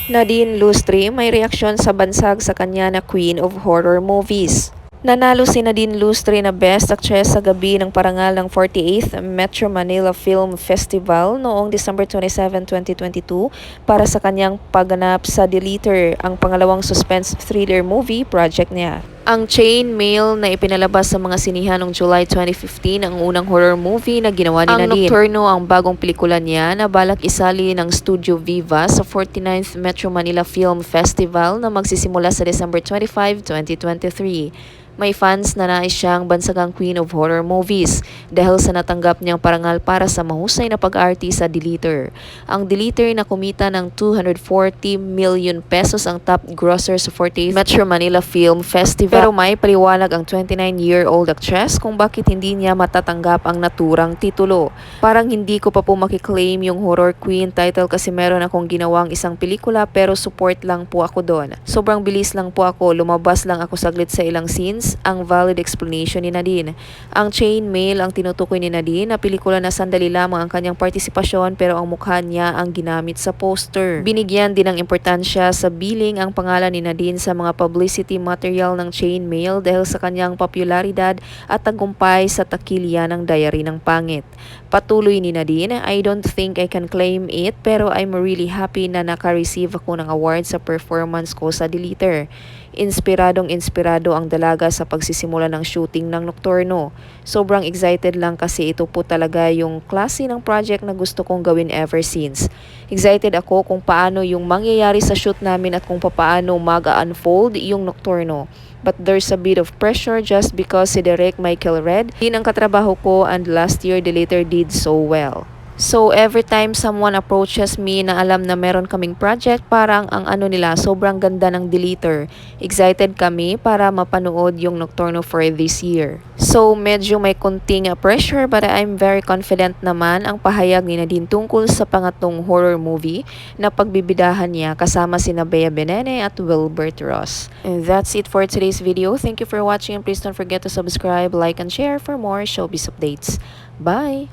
Nadine Lustre may reaksyon sa bansag sa kanya na Queen of Horror Movies. Nanalo si Nadine Lustre na Best Actress sa gabi ng parangal ng 48th Metro Manila Film Festival noong December 27, 2022 para sa kanyang pagganap sa Deleter, ang pangalawang suspense thriller movie project niya. Ang Chain Mail na ipinalabas sa mga sinihan noong July 2015 ang unang horror movie na ginawa ni Nadine. Ang Nocturno ang bagong pelikula niya na balak isali ng Studio Viva sa 49th Metro Manila Film Festival na magsisimula sa December 25, 2023. May fans na nais siyang bansagang Queen of Horror Movies dahil sa natanggap niyang parangal para sa mahusay na pag-aarti sa Deleter. Ang Deleter na kumita ng 240 million pesos ang top grosser sa 48th Metro Manila Film Festival. Pero may paliwanag ang 29-year-old actress kung bakit hindi niya matatanggap ang naturang titulo. Parang hindi ko pa po makiklaim yung Horror Queen title kasi meron akong ginawang isang pelikula pero support lang po ako doon. Sobrang bilis lang po ako, lumabas lang ako saglit sa ilang scenes, ang valid explanation ni Nadine. Ang Chain Mail ang tinutukoy ni Nadine na pelikula na sandali lamang ang kanyang partisipasyon pero ang mukha niya ang ginamit sa poster. Binigyan din ng importansya sa billing ang pangalan ni Nadine sa mga publicity material ng Chain Mail dahil sa kanyang popularidad at tagumpay sa takilya ng Diary ng Pangit. Patuloy ni Nadine, I don't think I can claim it pero I'm really happy na naka-receive ako ng award sa performance ko sa Deleter. Inspirado ang dalaga sa pagsisimula ng shooting ng Nocturno. Sobrang excited lang kasi ito po talaga yung klase ng project na gusto kong gawin ever since. Excited ako kung paano yung mangyayari sa shoot namin at kung paano mag-unfold yung Nocturno. But there's a bit of pressure just because si Direk Michael Red din ang katrabaho ko and last year Deleter did so well. So every time someone approaches me na alam na meron kaming project, parang ang ano nila, sobrang ganda ng Deleter. Excited kami para mapanood yung Nocturno for this year. So medyo may konting pressure but I'm very confident naman ang pahayag ni Nadine tungkol sa pangatlong horror movie na pagbibidahan niya kasama sina Bea Benene at Wilbert Ross. And that's it for today's video. Thank you for watching and please don't forget to subscribe, like, and share for more showbiz updates. Bye!